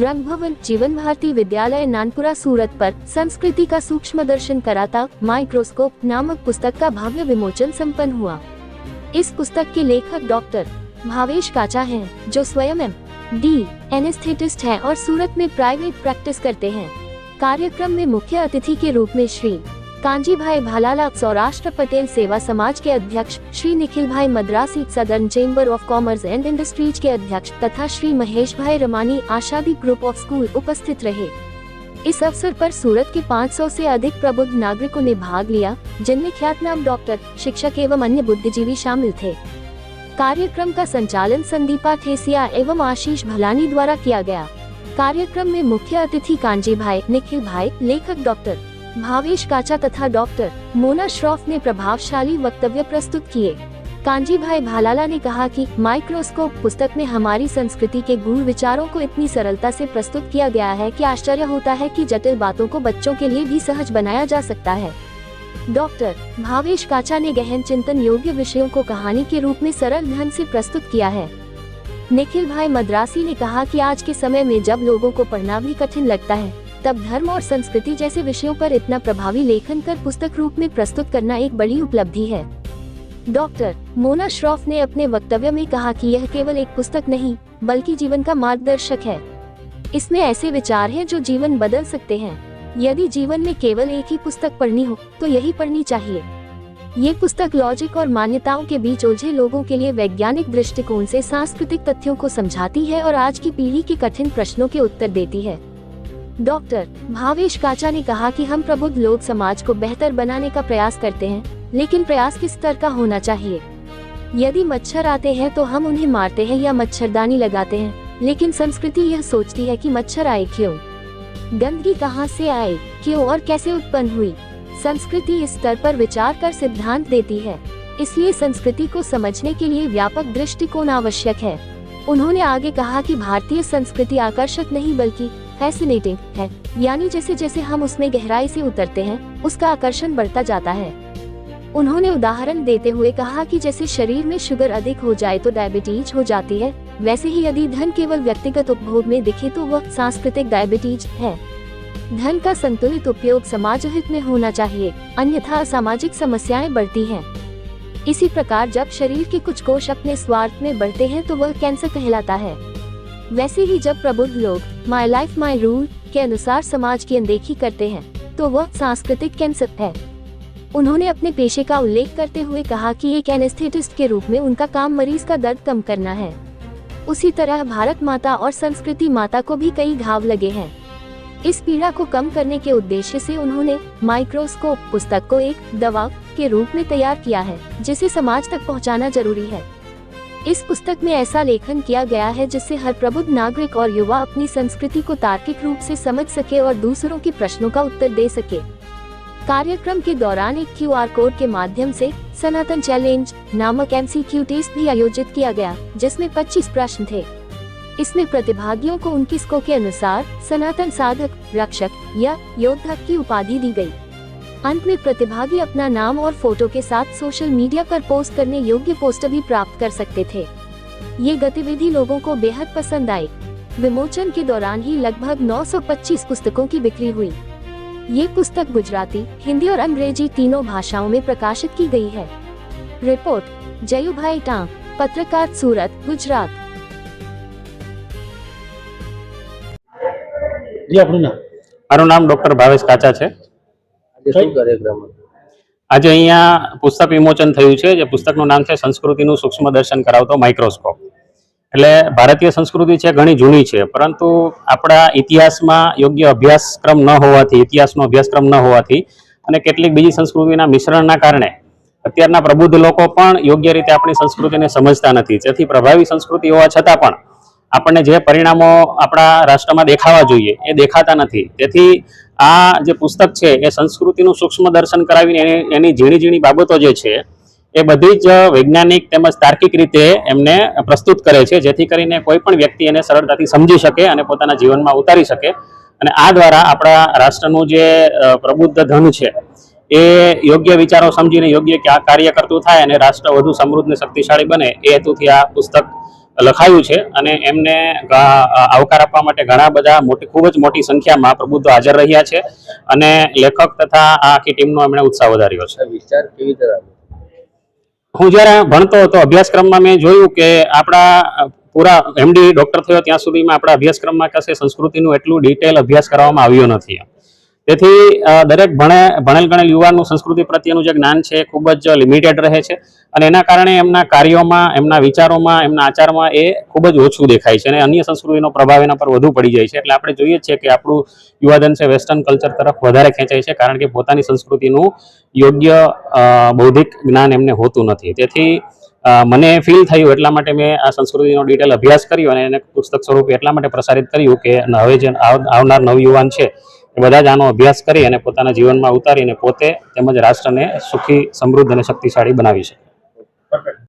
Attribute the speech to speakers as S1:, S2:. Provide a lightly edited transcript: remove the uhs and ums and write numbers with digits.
S1: रंग भवन जीवन भारती विद्यालय नानपुरा सूरत पर संस्कृति का सूक्ष्म दर्शन कराता माइक्रोस्कोप नामक पुस्तक का भव्य विमोचन संपन्न हुआ। इस पुस्तक के लेखक डॉक्टर भावेश काचा हैं, जो स्वयं MD एनेस्थेटिस्ट हैं और सूरत में प्राइवेट प्रैक्टिस करते हैं। कार्यक्रम में मुख्य अतिथि के रूप में श्री कांजी भाई भालाला सौराष्ट्र पटेल सेवा समाज के अध्यक्ष, श्री निखिल भाई Madrasi southern chamber of commerce and industries के अध्यक्ष तथा श्री महेश भाई रमानी आशादी ग्रुप ऑफ स्कूल उपस्थित रहे। इस अवसर पर सूरत के 500 से अधिक प्रबुद्ध नागरिकों ने भाग लिया, जिनमें ख्यातनाम डॉक्टर, शिक्षक एवं अन्य बुद्धिजीवी शामिल थे। कार्यक्रम का संचालन संदीपा ठेसिया एवं आशीष भलानी द्वारा किया गया। कार्यक्रम में मुख्य अतिथि कांजी भाई, निखिल भाई, लेखक डॉक्टर भावेश काचा तथा डॉक्टर मोना श्रॉफ ने प्रभावशाली वक्तव्य प्रस्तुत किए। कांजी भाई भालाला ने कहा कि माइक्रोस्कोप पुस्तक में हमारी संस्कृति के गूढ़ विचारों को इतनी सरलता से प्रस्तुत किया गया है कि आश्चर्य होता है कि जटिल बातों को बच्चों के लिए भी सहज बनाया जा सकता है। डॉक्टर भावेश काचा ने गहन चिंतन योग्य विषयों को कहानी के रूप में सरल ढंग से प्रस्तुत किया है। निखिल भाई मद्रासी ने कहा कि आज के समय में जब लोगों को पढ़ना भी कठिन लगता है, तब धर्म और संस्कृति जैसे विषयों पर इतना प्रभावी लेखन कर पुस्तक रूप में प्रस्तुत करना एक बड़ी उपलब्धि है। डॉक्टर मोना श्रॉफ ने अपने वक्तव्य में कहा कि यह केवल एक पुस्तक नहीं, बल्कि जीवन का मार्गदर्शक है। इसमें ऐसे विचार हैं जो जीवन बदल सकते हैं। यदि जीवन में केवल एक ही पुस्तक पढ़नी हो तो यही पढ़नी चाहिए। ये पुस्तक लॉजिक और मान्यताओं के बीच उलझे लोगों के लिए वैज्ञानिक दृष्टिकोण से सांस्कृतिक तथ्यों को समझाती है और आज की पीढ़ी के कठिन प्रश्नों के उत्तर देती है। डॉक्टर भावेश काचा ने कहा कि हम प्रबुद्ध लोग समाज को बेहतर बनाने का प्रयास करते हैं, लेकिन प्रयास किस स्तर का होना चाहिए। यदि मच्छर आते हैं तो हम उन्हें मारते हैं या मच्छरदानी लगाते हैं, लेकिन संस्कृति यह सोचती है कि मच्छर आए क्यों, गंदगी कहाँ से आए, क्यों और कैसे उत्पन्न हुई। संस्कृति इस स्तर पर विचार कर सिद्धांत देती है, इसलिए संस्कृति को समझने के लिए व्यापक दृष्टिकोण आवश्यक है। उन्होंने आगे कहा कि भारतीय संस्कृति आकर्षक नहीं बल्कि फैसिनेटिंग है, यानी जैसे जैसे हम उसमें गहराई से उतरते हैं, उसका आकर्षण बढ़ता जाता है। उन्होंने उदाहरण देते हुए कहा कि जैसे शरीर में शुगर अधिक हो जाए तो डायबिटीज हो जाती है, वैसे ही यदि धन केवल व्यक्तिगत उपभोग में दिखे तो वह सांस्कृतिक डायबिटीज है। धन का संतुलित उपयोग समाज हित में होना चाहिए, अन्यथा असामाजिक समस्याएं बढ़ती हैं। इसी प्रकार जब शरीर के कुछ कोष अपने स्वार्थ में बढ़ते हैं तो वह कैंसर कहलाता है। वैसे ही जब प्रबुद्ध लोग माई लाइफ माई रूल के अनुसार समाज की अनदेखी करते हैं तो वह सांस्कृतिक कैंसर है। उन्होंने अपने पेशे का उल्लेख करते हुए कहा कि एक एनेस्थेटिस्ट के रूप में उनका काम मरीज का दर्द कम करना है। उसी तरह भारत माता और संस्कृति माता को भी कई घाव लगे हैं। इस पीड़ा को कम करने के उद्देश्य से उन्होंने माइक्रोस्कोप पुस्तक को एक दवा के रूप में तैयार किया है, जिसे समाज तक पहुंचाना जरूरी है। इस पुस्तक में ऐसा लेखन किया गया है जिससे हर प्रबुद्ध नागरिक और युवा अपनी संस्कृति को तार्किक रूप से समझ सके और दूसरों के प्रश्नों का उत्तर दे सके। कार्यक्रम के दौरान एक QR कोड के माध्यम से सनातन चैलेंज नामक MCQ टेस्ट भी आयोजित किया गया, जिसमें 25 प्रश्न थे। इसमें प्रतिभागियों को उनकी स्कोर के अनुसार सनातन साधक, रक्षक या योद्धा की उपाधि दी गई। अंत में प्रतिभागी अपना नाम और फोटो के साथ सोशल मीडिया पर पोस्ट करने योग्य पोस्टर भी प्राप्त कर सकते थे। ये गतिविधि लोगों को बेहद पसंद आई। विमोचन के दौरान ही लगभग 925 पुस्तकों की बिक्री हुई। ये पुस्तक गुजराती, हिंदी और अंग्रेजी तीनों भाषाओं में प्रकाशित की गई है। रिपोर्ट जयुभाई टांग, पत्रकार, सूरत, गुजरात।
S2: મારું નામ ડોક્ટર ભાવેશ કાચા છે। આજે અહીંયા પુસ્તક વિમોચન થયું છે, જે પુસ્તકનું નામ છે સંસ્કૃતિનું સૂક્ષ્મ દર્શન કરાવતો માઇક્રોસ્કોપ। એટલે ભારતીય સંસ્કૃતિ છે ઘણી જૂની છે, પરંતુ આપણા ઇતિહાસમાં યોગ્ય અભ્યાસક્રમ ન હોવાથી, ઇતિહાસનો અભ્યાસક્રમ ન હોવાથી અને કેટલીક બીજી સંસ્કૃતિના મિશ્રણના કારણે અત્યારના પ્રબુદ્ધ લોકો પણ યોગ્ય રીતે આપણી સંસ્કૃતિને સમજતા નથી। જેથી પ્રભાવી સંસ્કૃતિ હોવા છતાં પણ આપણને જે પરિણામો આપણા રાષ્ટ્રમાં દેખાવા જોઈએ એ દેખાતા નથી। તેથી આ જે પુસ્તક છે એ સંસ્કૃતિનું સૂક્ષ્મ દર્શન કરાવીને એની ઝીણી ઝીણી બાબતો જે છે એ બધી જ વૈજ્ઞાનિક તેમજ તાર્કિક રીતે એમને પ્રસ્તુત કરે છે, જેથી કરીને કોઈ પણ વ્યક્તિ એને સરળતાથી સમજી શકે અને પોતાના જીવનમાં ઉતારી શકે। અને આ દ્વારા આપણા રાષ્ટ્રનું જે પ્રબુદ્ધ ધન છે એ યોગ્ય વિચારો સમજીને યોગ્ય કાર્ય કરતું થાય અને રાષ્ટ્ર વધુ સમૃદ્ધ અને શક્તિશાળી બને એ હેતુથી આ પુસ્તક લખાયું છે અને એમને આવકાર આપવા માટે ઘણા બધા ખૂબ જ મોટી સંખ્યામાં પ્રબુદ્ધો હાજર રહ્યા છે અને લેખક તથા આ આખી ટીમનો એમણે ઉત્સાહ વધાર્યો છે.
S3: વિચાર કેવી રીતે આવ્યો?
S2: હું જ્યારે ભણતો હતો અભ્યાસક્રમમાં મેં જોયું કે આપણા પૂરા MD ડોક્ટર થયો ત્યાં સુધીમાં આપણા અભ્યાસક્રમમાં કશે સંસ્કૃતિનું એટલું ડિટેલ અભ્યાસ કરવામાં આવ્યો નથી. તેથી દરેક ભણેલ ગણેલ યુવાનનું સંસ્કૃતિ પ્રત્યેનું જે જ્ઞાન છે એ ખૂબ જ લિમિટેડ રહે છે અને એના કારણે એમના કાર્યોમાં, એમના વિચારોમાં, એમના આચારમાં એ ખૂબ જ ઓછું દેખાય છે અને અન્ય સંસ્કૃતિનો પ્રભાવ એના પર વધુ પડી જાય છે. એટલે આપણે જોઈએ છીએ કે આપણું યુવાધન છે વેસ્ટર્ન કલ્ચર તરફ વધારે ખેંચાય છે કારણ કે પોતાની સંસ્કૃતિનું યોગ્ય બૌદ્ધિક જ્ઞાન એમને હોતું નથી. તેથી મને ફીલ થયું એટલા માટે મેં આ સંસ્કૃતિનો ડિટેલ અભ્યાસ કર્યો અને એને પુસ્તક સ્વરૂપે એટલા માટે પ્રસારિત કર્યું કે હવે જે આવનાર નવયુવાન છે એ બધા જ આનો અભ્યાસ કરી અને પોતાના જીવનમાં ઉતારીને પોતે તેમજ રાષ્ટ્રને સુખી, સમૃદ્ધ અને શક્તિશાળી બનાવી શકે.